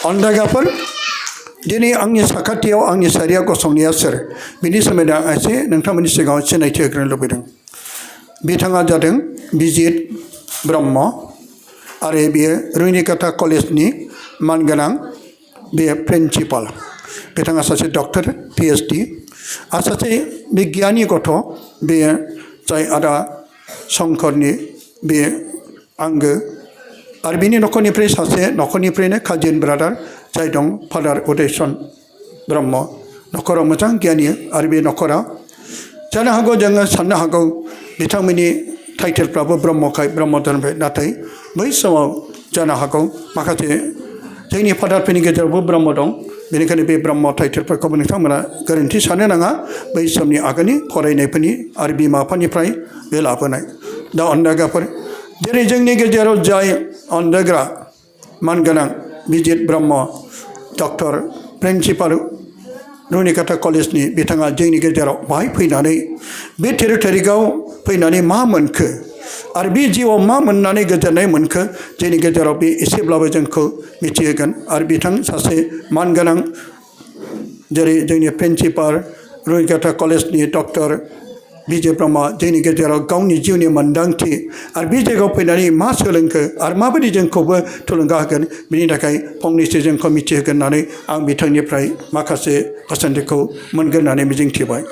अन्दागाफोर दिनै आंनि साखाथियाव आंनि सारिया गसंनाया सोर बिनि सोमोन्दै आं एसे नोंथांमोननि सिगाङाव सिनायथि होग्रोनो लुबैदों बिथाङा जादों बिजित ब्रह्म आरो बियो रुनिकाटा कलेजनि मानगोनां बे प्रिन्सिपाल बिथाङा सासे डक्टर PhD आरो सासे बिगियाननि गथ' बेयो जाय आदा शंकरनि बे आंगो आरो बिनि न'खरनिफ्राय सासे न'खरनिफ्रायनो काजिन ब्रादार जाय दं फादार उदयसन ब्रह्म न'खराव मोजां गियानि आरो बे न'खरा जानो हागौ जोङो साननो हागौ बिथांमोननि टाइटेलफ्राबो ब्रह्मखाय ब्रह्म धोरोमखाय नाथाय बै समाव जानो हागौ माखासे जोंनि फादारफोरनि गेजेरावबो ब्रह्म दं बेनिखायनो बे ब्रह्म टाइटेलफोरखौबो नोंथांमोना गोरोन्थि साननो नाङा बै समनि आगोलनि फरायनायफोरनि आरो बिमा बिफानिफ्राय बे लाबोनाय दा अन्दागाफोर जेरै जोंनि गेजेराव जाय अन्दाग्रा मानगोनां बिजित ब्रह्म डक्टर प्रिन्सिपाल रुनिकाटा कलेजनि बिथाङा जोंनि गेजेराव बाहाय फैनानै बे 13 तारिखआव फैनानै मा मोनखो आरो बे जिउआव मा मोननानै गोजोननाय मोनखो जोंनि गेजेराव बे एसेब्लाबो जोंखौ मिथिहोगोन आरो बिथां सासे मानगोनां जेरै जोंनि प्रिन्सिपाल रुनिकाटा कलेजनि डक्टर बिजित ब्रह्म जोंनि गेजेराव गावनि जिउनि मोन्दांथि आरो बे जायगायाव फैनानै मा सोलोंखो आरो माबायदि जोंखौबो थुलुंगा होगोन बिनि थाखाय फंनैसो जोंखौ मिथिहोगोन होननानै आं बिथांनिफ्राय माखासे बोसोनथिखौ मोनगोन होननानै मिजिंथिबाय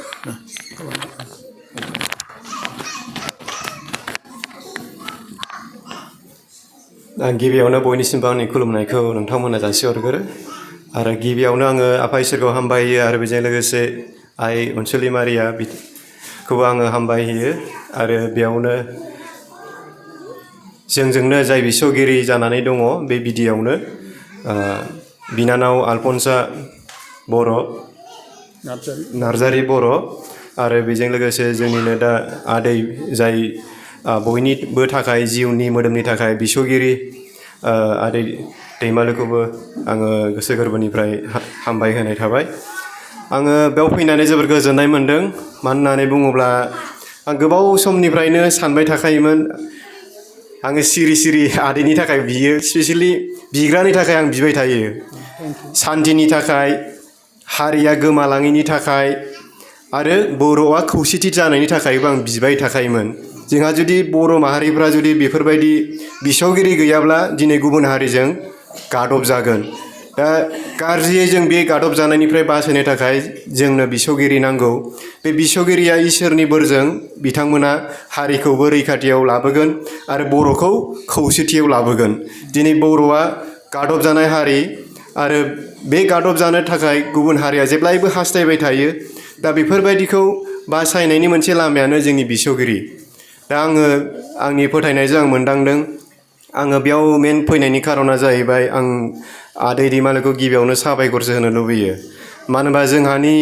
आं गिबियावनो बयनिसिमबो आंनि खुलुमनायखौ नोंथांमोना जासिहरग्रो आरो गिबियावनो आङो आफा इसोरखौ हामबायहोयो आरो बेजों लोगोसे आइ अनसुलि मारिया खौबो आङो हामबायहोयो आरो बेयावनो जोंजोंनो जाय बिसगिरि जानानै दङ बे बिदियावनो बिनानाव आलफनसा बर' नार्जारि बर' आरो बेजों लोगोसे जोंनिनो दा आदै जाय बयनिबो थाखाय जिउनि मोदोमनि थाखाय बिसगिरि आदै दैमालुखौबो आङो गोसो गोरबोनिफ्राय हामबाय होनाय थाबाय आङो बेयाव फैनानै जोबोर गोजोननाय मोन्दों मानो होननानै बुङोब्ला आं गोबाव समनिफ्रायनो सानबाय थाखायोमोन आङो सिरि सिरि आदैनि थाखाय बियो स्पेसियेलि बिग्रानि थाखाय आं बिबाय थायो सान्तिनि थाखाय हारिया गोमालाङैनि थाखाय आरो बर'आ खौसेथि जानायनि थाखायबो आं बिबाय थाखायोमोन जोंहा जुदि बर' माहारिफ्रा जुदि बेफोरबायदि बिसगिरि गैयाब्ला दिनै गुबुन हारिजों गादब जागोन दा गाज्रियै जों बे गादब जानायनिफ्राय बासायनो थाखाय जोंनो बिसगिरि नांगौ बे बिसगिरिया इसोरनि बोरजों बिथांमोना हारिखौबो रैखाथियाव लाबोगोन आरो बर'खौ खौसेथियाव लाबोगोन दिनै बर'आ गादब जानाय हारि आरो बे गादब जानो थाखाय गुबुन हारिया जेब्लायबो हास्थायबाय थायो दा बेफोरबायदिखौ बासायनायनि मोनसे लामायानो जोंनि बिसगिरि दा आङो आंनि फोथायनायजों आं मोनदांदों आङो बेयाव मेन फैनायनि खारना जाहैबाय आं आदै दैमालुखौ गिबियावनो साबायखरसो होनो लुबैयो मानो होनबा जोंहानि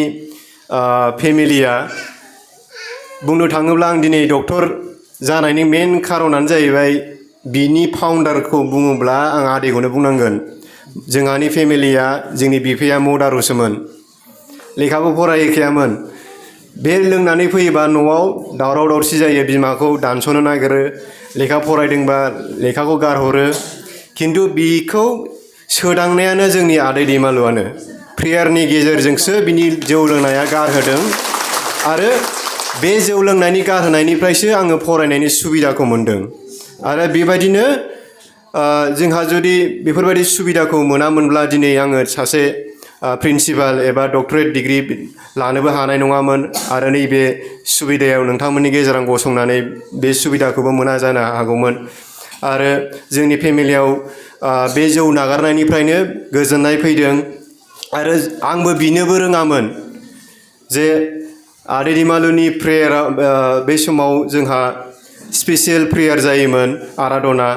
फेमिलिया बुंनो थाङोब्ला आं दिनै डक्टर जानायनि मेन खारनानो जाहैबाय बिनि फाउन्डारखौ बुङोब्ला आं आदैखौनो बुंनांगोन जोंहानि फेमिलिया जोंनि बिफाया मदारुसोमोन लेखाबो फरायखायामोन बे लोंनानै फैयोबा न'आव दावराव दावसि जायो बिमाखौ दानस'नो नागिरो लेखा फरायदोंबा लेखाखौ गारहरो खिन्थु बिखौ सोदांनायानो जोंनि आदै दैमालुआनो प्रेयारनि गेजेरजोंसो बिनि जौ लोंनाया गारहोदों आरो बे जौ लोंनायनि गारहोनायनिफ्रायसो आङो फरायनायनि सुबिदाखौ मोन्दों आरो बेबायदिनो जोंहा जुदि बेफोरबायदि सुबिदाखौ मोनामोनब्ला दिनै आङो सासे प्रिन्सिपाल एबा डक्टरेट डिग्री लानोबो हानाय नङामोन आरो नैबे सुबिदायाव नोंथांमोननि गेजेराव गसंनानै बे सुबिदाखौबो मोना जानो हागौमोन आरो जोंनि फेमिलियाव बे जौ नागारनायनिफ्रायनो गोजोननाय फैदों आरो आंबो बिनोबो रोङामोन जे आदै दैमालुनि प्रेयारा बे समाव जोंहा स्पेसियेल प्रेयार जायोमोन आराधना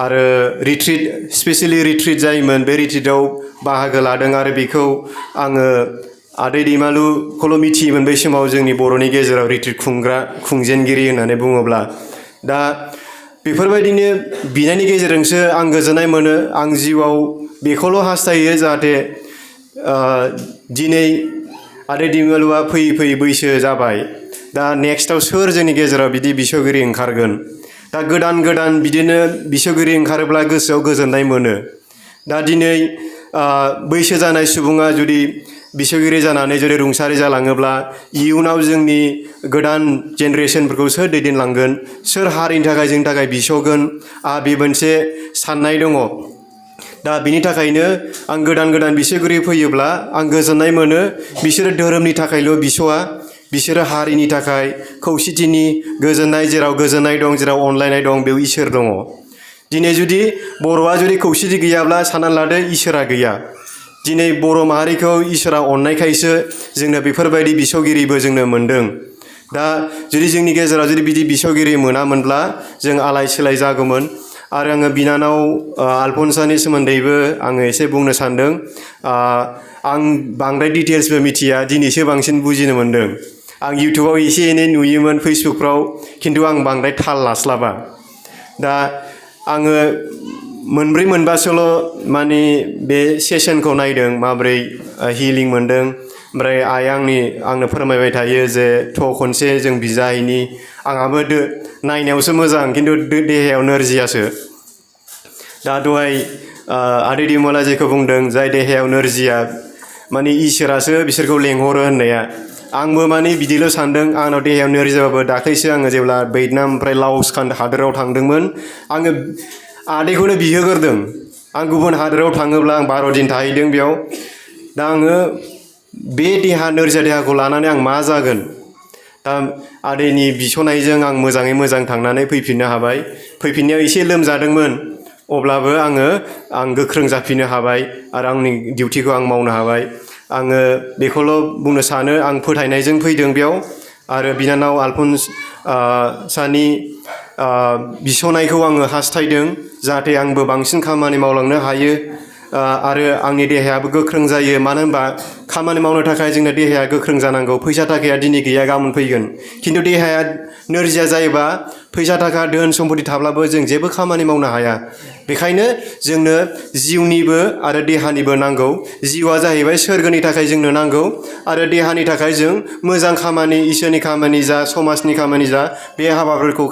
आरो रिट्रिट स्पेसियेलि रिट्रिट जायोमोन बे रिट्रिटआव बाहागो लादों आरो बेखौ आङो आदै दैमालुखौल' मिथियोमोन बै समाव जोंनि बर'नि गेजेराव रिट्रिट खुंजेनगिरि होननानै बुङोब्ला दा बेफोरबायदिनो बिनायनि गेजेरजोंसो आं गोजोननाय मोनो आं जिउआव बेखौल' हास्थायो जाहाथे दिनै आदै दैमालुआ फैयै फैयै बैसो जाबाय दा नेक्स्टआव सोर जोंनि गेजेराव बिदि बिसगिरि ओंखारगोन दा गोदान गोदान बिदिनो बिसगिरि ओंखारोब्ला गोसोआव गोजोननाय मोनो दा दिनै बैसो जानाय सुबुङा जुदि बिस'गिरि जानानै जुदि रुंसारि जालाङोब्ला इयुनाव जोंनि गोदान जेनेरेसनफोरखौ सोर दैदेनलांगोन सोर हारिनि थाखाय जोंनि थाखाय बिस'गोन बे मोनसे साननाय दङ दा बिनि थाखायनो आं गोदान बिस'गिरि फैयोब्ला आं गोजोननाय मोनो बिसोरो धोरोमनि थाखायल' बिस'आ बिसोरो हारिनि थाखाय खौसेथिनि गोजोननाय जेराव गोजोननाय दं जेराव अनलायनाय दं बेयाव इसोर दङ दिनै जुदि बर'आ जुदि खौसेथि गैयाब्ला सानना लादो इसोरा गैया दिनै बर' माहारिखौ इसोरा अननायखायसो जोंनो बेफोरबायदि बिस'गिरिबो जोंनो मोनदों दा जुदि जोंनि गेजेराव जुदि बिदि बिस'गिरि मोनामोनब्ला जों आलाय सिलाय जागौमोन आरो आङो बिनानाव आलफनसानि सोमोन्दैबो आङो एसे बुंनो सानदों आं बांद्राय डिटेल्सबो मिथिया दिनैसो बांसिन बुजिनो मोनदों आं इउटुबाव एसे एनै नुयोमोन फेसबुकफ्राव खिन्थु आं बांद्राय थाल लास्लाबा दा आङो मोनब्रै मोनबासोल' माने बे सेसनखौ नायदों माब्रै हिलिं मोनदों ओमफ्राय आइया आंनो फोरमायबाय थायो जे खनसे जों बिजाहैनि आंहाबो नायनायावसो मोजां खिन्थु देहायाव नोरजियासो दा दहाय आदै दिमला जेखौ बुंदों जाय देहायाव नोरजिया माने इसोरासो बिसोरखौ लेंहरो होननाया आंबो माने बिदिल' सानदों आंनाव देहायाव नोरजियाबाबो दाख्लैसो आङो जेब्ला भियेटनाम ओमफ्राय लावस हादोराव थांदोंमोन आङो आदैखौनो बिहोगोरदों आं गुबुन हादोराव थाङोब्ला आं 12 दिन थाहैदों बेयाव दा आङो बे नोरजिया देहाखौ लानानै आं मा जागोन दा आदैनि बिस'नायजों आं मोजाङै मोजां थांनानै फैफिननो हाबाय फैफिननायाव एसे लोमजादोंमोन अब्लाबो आं गोख्रों जाफिननो हाबाय आरो आंनि डिउटिखौ आं मावनो हाबाय आङो बेखौल' बुंनो सानो आं फोथायनायजों फैदों बेयाव आरो बिनानाव आलफनसानि बिस'नायखौ आङो हास्थायदों जाहाथे आंबो बांसिन खामानि मावलांनो हायो आरो आंनि देहायाबो गोख्रों जायो मानो होनबा खामानि मावनो थाखाय जोंना देहाया गोख्रों जानांगौ फैसा थाखाया दिनै गैया गाबोन फैगोन खिन्थु देहाया नोरजिया जायोबा फैसा थाखा धोन सम्पति थाब्लाबो जों जेबो खामानि मावनो हाया बेखायनो जोंनो जिउनिबो आरो देहानिबो नांगौ जिउआ जाहैबाय सोरगोनि थाखाय जोंनो नांगौ आरो देहानि थाखाय जों मोजां खामानि इसोरनि खामानि जा समाजनि खामानि जा बे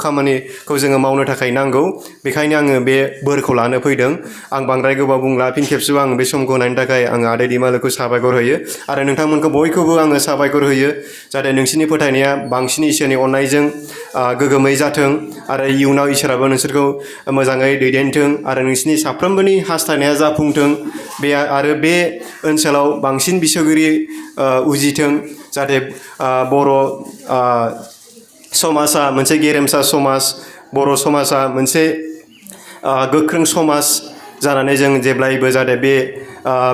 खामानिखौ जोङो मावनो थाखाय नांगौ बेखायनो आङो बे बोरखौ लानो फैदों आं बांद्राय गोबाव बुंला फिन खेबसेबाव आं बे समखौ होनायनि थाखाय आङो आदै दिमालोखौ साबायखर होयो आरो नोंथांमोनखौ बयखौबो आङो साबायखर होयो जाहाथे नोंसिनि फोथायनाया बांसिन इसोरनि अननायजों गोगोमै जाथों आरो इयुनाव इसोराबो नोंसोरखौ मोजाङै दैदेनथों आरो नोंसिनि साफ्रोमबोनि हास्थायनाया जाफुंथों आरो बे ओनसोलाव बांसिन बिस'गिरि उजिथों जाहाथे बर' समाजा मोनसे गेरेमसा समाज बर' समाजा मोनसे गोख्रों समाज जानानै जों जेब्लायबो जाहाथे बे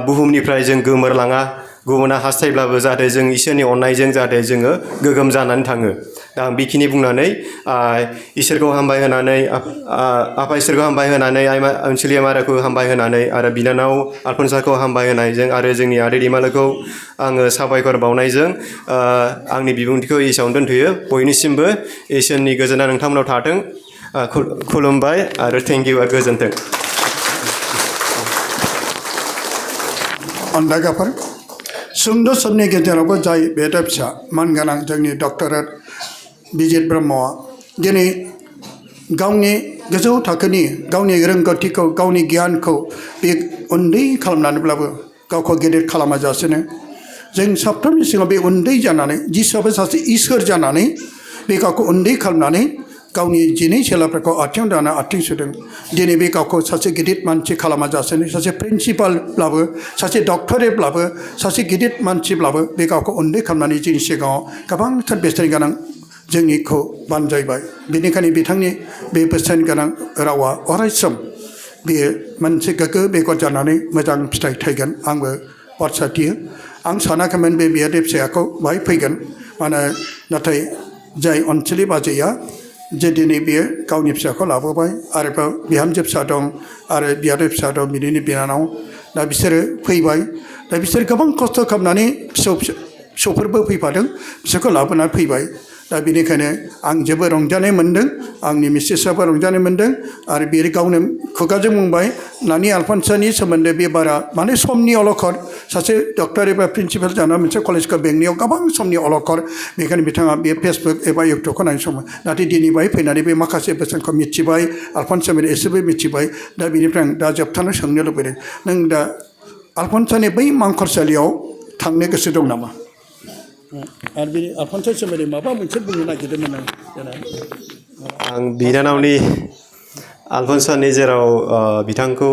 बुहुमनिफ्राय जों गोमोरलाङा गुबुना हास्थायब्लाबो जाहाथे जों इसोरनि अननायजों जाहाथे जोङो गोगोम जानानै थाङो दा आं बेखिनि बुंनानै इसोरखौ हामबाय होनानै आफा इसोरखौ हामबाय होनानै ओनसोलि माराखौ हामबाय होनानै आरो बिनानाव आलफनसाखौ हामबाय होनायजों आरो जोंनि आदै दिमालोखौ आङो साबायखर बावनायजों आंनि बिबुंथिखौ एसेयावनो दोनथ'यो बयनिसिमबो इसोरनि गोजोना नोंथांमोनाव थाथों खुलुमबाय आरो थेंक इउ आरो गोजोन्थों अनदाइगाफोर सुंद' समनि गेजेरावबो जाय बेदा फिसा मानगोनां जोंनि डक्टरेट बिजित ब्रह्मआ दिनै गावनि गोजौ थाखोनि गावनि रोंगौथिखौ गावनि गियानखौ बे उन्दै खालामनानैब्लाबो गावखौ गेदेर खालामाजासेनो जों साफ्रोमनि सिगाङाव बे उन्दै जानानै जिसुआबो सासे इसोर जानानै बे गावखौ उन्दै खालामनानै गावनि जिनै सेलाफोरखौ आथिं दाना आथिं सुदों दिनै बे गावखौ सासे गिदिर मानसि खालामाजासेनो सासे प्रिन्सिपालब्लाबो सासे डक्टरेटब्लाबो सासे गिदिर मानसिब्लाबो बे गावखौ उन्दै खालामनानै जोंनि सिगाङाव गोबांथार बेसेन गोनां जोंनिखौ बानजायबाय बेनिखायनो बिथांनि बे बेसेन गोनां रावा अरायसम बेयो मोनसे गोग्गो बेगर जानानै मोजां फिथाइ थायगोन आंबो बाथ्रा थियो आं सानाखैमोन बे बियादै फिसाखौ बाहाय फैगोन मानो नाथाय जाय अनसुलि बाजैया जे दिनै बियो गावनि फिसाखौ लाबोबाय आरोबाव बिहामजो फिसा दं आरो बियादै फिसा दं बिनिनो बिनानाव दा बिसोरो फैबाय दा बिसोर गोबां खस्थ' खालामनानै फिसौफोरबो फैफादों बिसोरखौ लाबोनानै फैबाय दा बेनिखायनो आं जोबोद रंजानाय मोन्दों आंनि मिसेसआबो रंजानाय मोन्दों आरो बे गावनो खुगाजों बुंबाय नानि आलफनसानि सोमोन्दै बे बारा माने समनि अलखद सासे डक्टर एबा प्रिन्सिपाल जाना मोनसे कलेजखौ बेंनायाव गोबां समनि अलखद बेखायनो बिथाङा बे फेसबुक एबा इउटुबखौ नायनो समाव नाथाय दिनै बाहाय फैनानै बे माखासे बोसोनखौ मिथिबाय आलफनसा एसेबो मिथिबाय दा बेनिफ्राय आं दा जोबथानो सोंनो लुबैदों नों दा आलफनसानि बै मांखरसालियाव थांनो गोसो दं नामा आरो बे आलफनसानि सोमोन्दै माबा मोनसे बुंनो नागिरदोंमोन आं बिनानावनि आलफनसानि जेराव बिथांखौ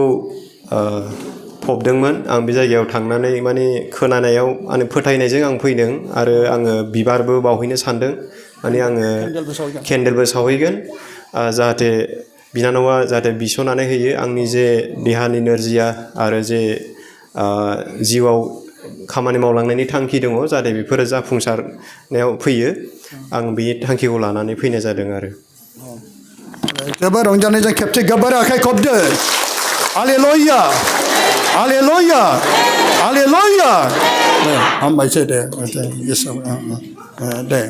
फबदोंमोन आं बे जायगायाव थांनानै माने खोनानायाव आं फोथायनायजों आं फैदों आरो आङो बिबारबो बावहैनो सानदों माने आङो केन्डेलबो सावहैगोन जाहाथे बिनानावा जाहाथे बिस'नानै होयो आंनि जे देहानि नोरजिया आरो जे जिउआव खामानि मावलांनायनि थांखि दङ जाहाथे बेफोरो जाफुंसारनायाव फैयो आं बे थांखिखौ लानानै फैनाय जादों आरो जोबोद रंजानायजों खेबसे गोबार आखाइ खबदो हालेलुया हालेलुया हालेलुया हामबायसै दे दे